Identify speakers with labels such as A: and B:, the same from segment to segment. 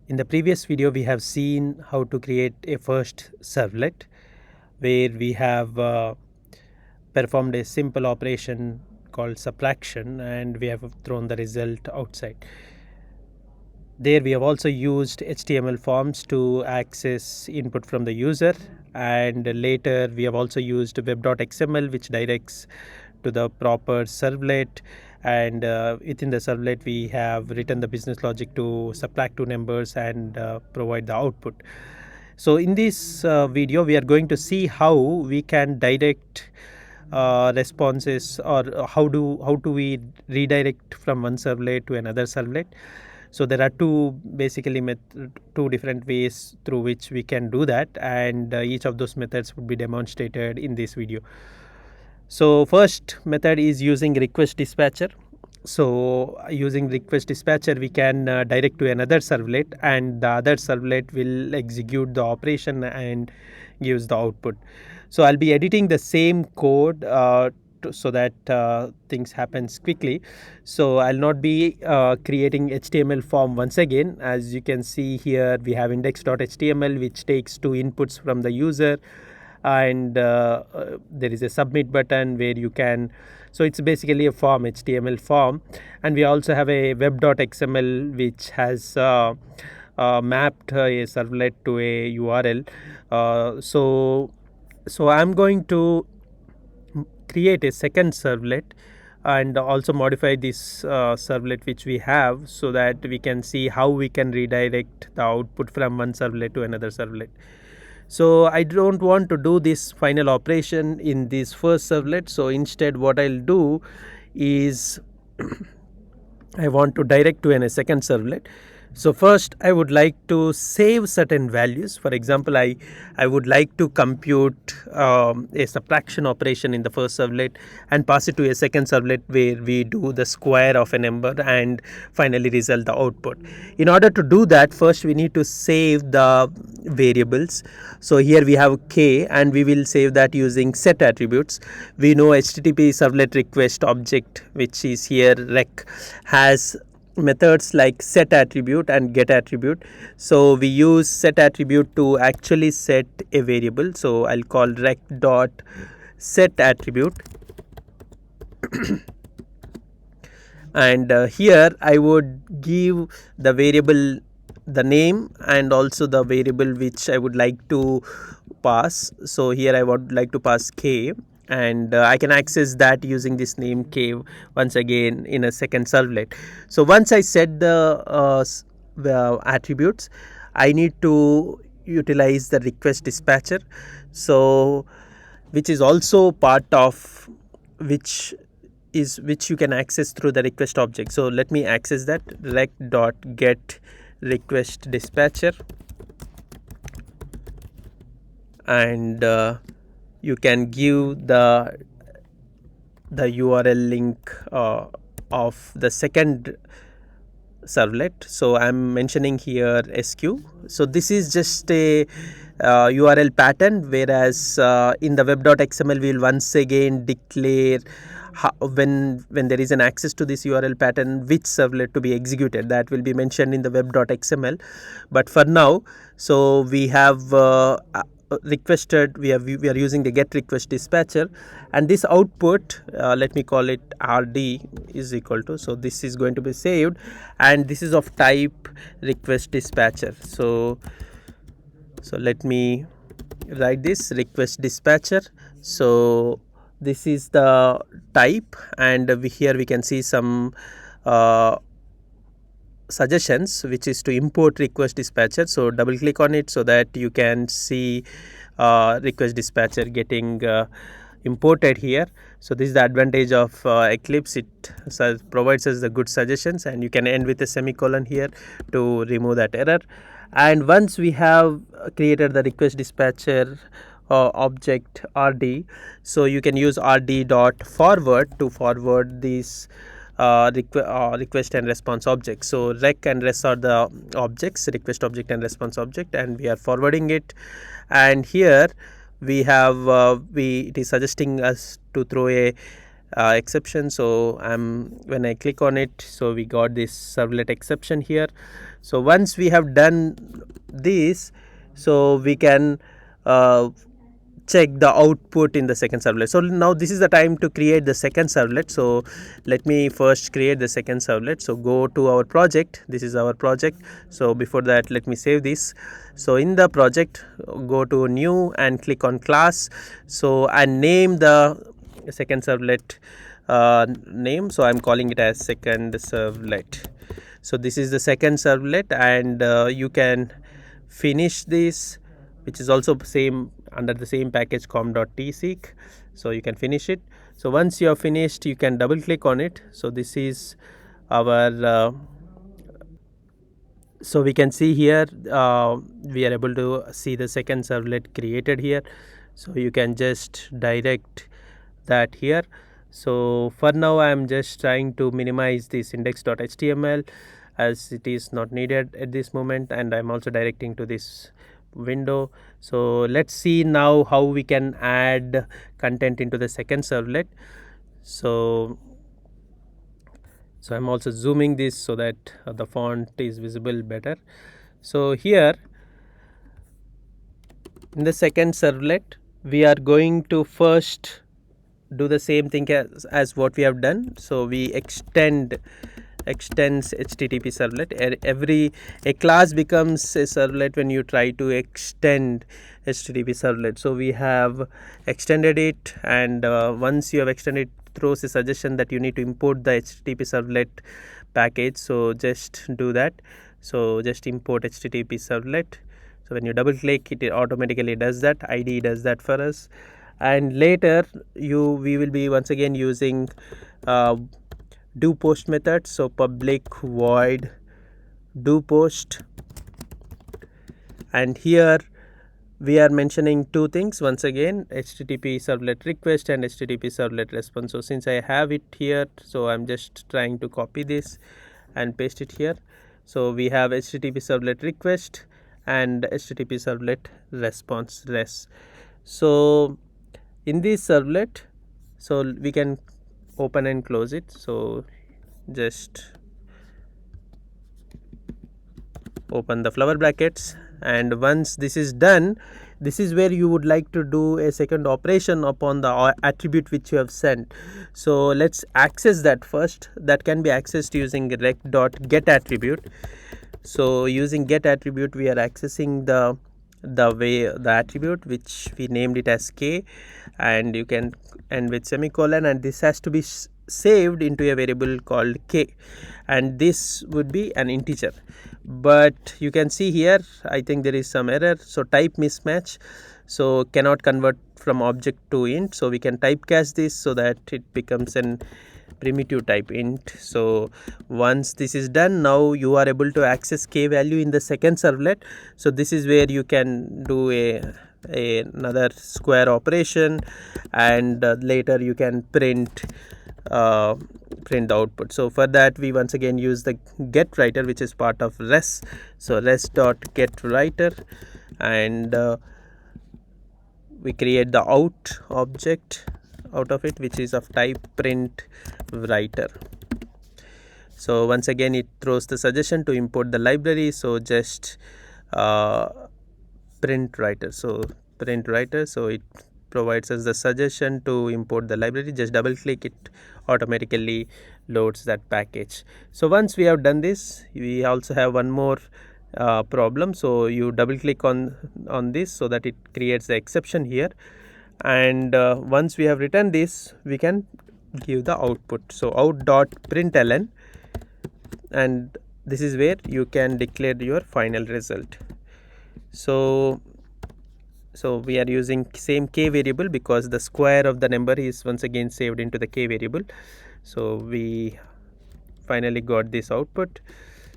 A: In the previous video, we have seen how to create a first servlet where we have performed a simple operation called subtraction, and we have thrown the result outside. There we have also used HTML forms to access input from the user, and later we have also used web.xml, which directs to the proper servlet, and within the servlet we have written the business logic to subtract two numbers and provide the output. So in this video we are going to see how we can direct responses, or how do we redirect from one servlet to another servlet. So there are two different ways through which we can do that, and each of those methods would be demonstrated in this video. So first method is using RequestDispatcher. So using RequestDispatcher we can direct to another servlet, and the other servlet will execute the operation and gives the output. So I'll be editing the same code so that things happens quickly. So I'll not be creating HTML form once again. As you can see here, we have index.html, which takes two inputs from the user, and there is a submit button where you can, so it's basically a form, HTML form. And we also have a web.xml which has mapped a servlet to a URL. So I'm going to create a second servlet and also modify this servlet which we have, so that we can see how we can redirect the output from one servlet to another servlet. So I don't want to do this final operation in this first servlet. So instead what I'll do is I want to direct to a second servlet. So first I would like to save certain values. For example, I would like to compute a subtraction operation in the first servlet and pass it to a second servlet where we do the square of a number and finally result the output. In order to do that, first we need to save the variables. So here we have k, and we will save that using set attributes. We know HTTP servlet request object, which is here rec, has methods like set attribute and get attribute. So we use set attribute to actually set a variable. So I'll call rec dot set attribute and here I would give the variable the name and also the variable which I would like to pass. So here I would like to pass k, and I can access that using this name k once again in a second servlet. So once I set the attributes, I need to utilize the request dispatcher, so which is also part of which you can access through the request object. So let me access that, rec dot get request dispatcher, and you can give the URL link of the second servlet. So I'm mentioning here sq. So this is just a URL pattern, whereas in the web.xml we will once again declare when there is an access to this URL pattern which servlet to be executed. That will be mentioned in the web.xml. But for now, so we have requested, we are using the get request dispatcher, and this output, let me call it rd is equal to, so this is going to be saved, and this is of type request dispatcher. So let me write this request dispatcher. So this is the type, and here we can see some suggestions, which is to import request dispatcher. So double click on it so that you can see request dispatcher getting imported here. So this is the advantage of Eclipse. It provides us the good suggestions, and you can end with a semicolon here to remove that error. And once we have created the request dispatcher object rd, so you can use rd dot forward to forward these request and response objects. So rec and res are the objects, request object and response object, and we are forwarding it. And here we have it is suggesting us to throw a exception. So when I click on it, so we got this servlet exception here. So once we have done this, so we can check the output in the second servlet. So now this is the time to create the second servlet. So let me first create the second servlet. So go to our project. This is our project. So before that, let me save this. So in the project, go to new and click on class. So and name the second servlet name. So I'm calling it as second servlet. So this is the second servlet, and you can finish this, which is also same under the same package com.tseek. So you can finish it. So once you have finished, you can double click on it. So this is our so we can see here we are able to see the second servlet created here. So you can just direct that here. So for now I am just trying to minimize this index.html as it is not needed at this moment, and I'm also directing to this window. So let's see now how we can add content into the second servlet. So I'm also zooming this so that the font is visible better. So here in the second servlet, we are going to first do the same thing as what we have done. So we extends HTTP servlet. A class becomes a servlet when you try to extend HTTP servlet. So we have extended it, and once you have extended, it throws a suggestion that you need to import the HTTP servlet package. So just do that. So just import HTTP servlet. So when you double click, it automatically does that. IDE does that for us. And later we will be once again using do post method. So public void do post, and here we are mentioning two things once again: HTTP servlet request and HTTP servlet response. So since I have it here, so I'm just trying to copy this and paste it here. So we have HTTP servlet request and HTTP servlet response res. So in this servlet, so we can open and close it. So just open the flower brackets, and once this is done, this is where you would like to do a second operation upon the attribute which you have sent. So let's access that first. That can be accessed using rec.get attribute. So using get attribute, we are accessing the attribute which we named it as k, and you can end with semicolon, and this has to be saved into a variable called k, and this would be an integer. But you can see here, I think there is some error. So type mismatch, so cannot convert from object to int. So we can typecast this so that it becomes an primitive type int. So once this is done, now you are able to access k value in the second servlet. So this is where you can do another square operation, and later you can print the output. So for that, we once again use the get writer, which is part of res. So res.get writer, and we create the out object out of it, which is of type print writer. So once again, it throws the suggestion to import the library. So just print writer. So print writer, so it provides us the suggestion to import the library. Just double click, it automatically loads that package. So once we have done this, we also have one more problem. So you double click on this so that it creates the exception here, and once we have written this, we can give the output. So out.println, and this is where you can declare your final result. So we are using same k variable because the square of the number is once again saved into the k variable. So we finally got this output.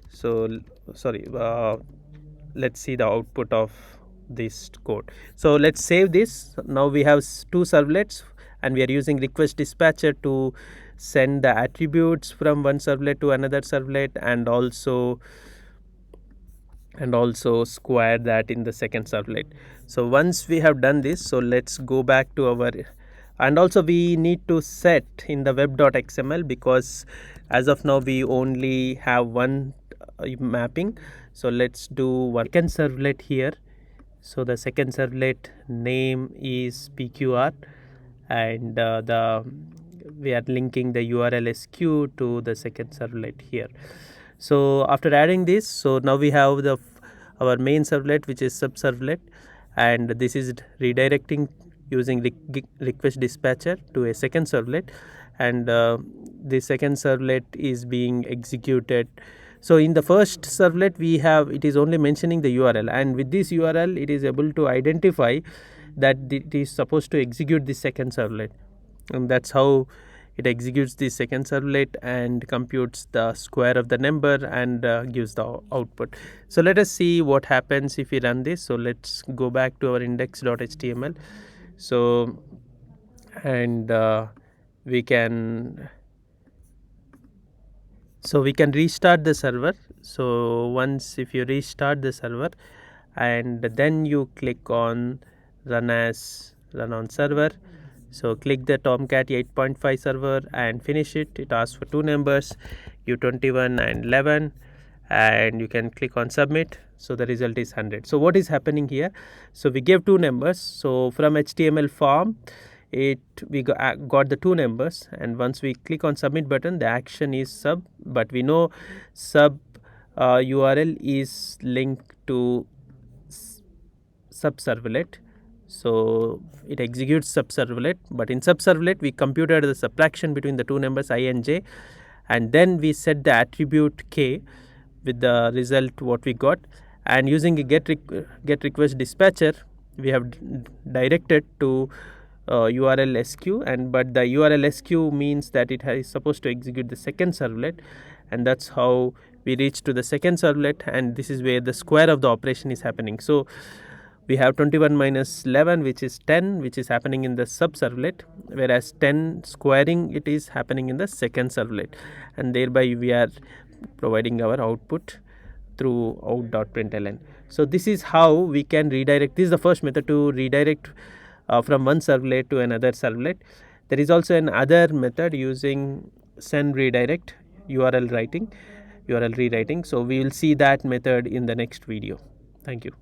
A: So sorry, let's see the output of this code. So let's save this. Now we have two servlets, and we are using RequestDispatcher to send the attributes from one servlet to another servlet, and also square that in the second servlet. So once we have done this, so let's go back to And also we need to set in the web.xml, because as of now we only have one mapping. So let's do one second servlet here. So the second servlet name is pqr, and we are linking the URL SQ to the second servlet here. So after adding this, so now we have our main servlet, which is sub servlet, and this is redirecting using RequestDispatcher to a second servlet, and the second servlet is being executed. So in the first servlet it is only mentioning the URL, and with this URL it is able to identify that it is supposed to execute the second servlet, and that's how it executes the second servlet and computes the square of the number and gives the output. So let us see what happens if we run this. So let's go back to our index.html. So and we can restart the server. So once if you restart the server and then you click on run on server, so click the Tomcat 8.5 server and finish it. It asks for two numbers, U21 and 11, and you can click on submit. So the result is 100. So what is happening here? So we gave two numbers. So from HTML form, we got the two numbers, and once we click on submit button, the action is sub, but we know sub URL is linked to sub servlet. So it executes sub servlet, but in sub servlet we computed the subtraction between the two numbers I and j, and then we set the attribute k with the result what we got, and using a get request dispatcher we have directed to URL SQ, and but the URL SQ means that it is supposed to execute the second servlet, and that's how we reach to the second servlet, and this is where the square of the operation is happening. So we have 21 minus 11, which is 10, which is happening in the sub servlet, whereas 10 squaring it is happening in the second servlet, and thereby we are providing our output through out.println. So this is how we can redirect. This is the first method to redirect from one servlet to another servlet. There is also another method using send redirect URL rewriting. So we will see that method in the next video. Thank you.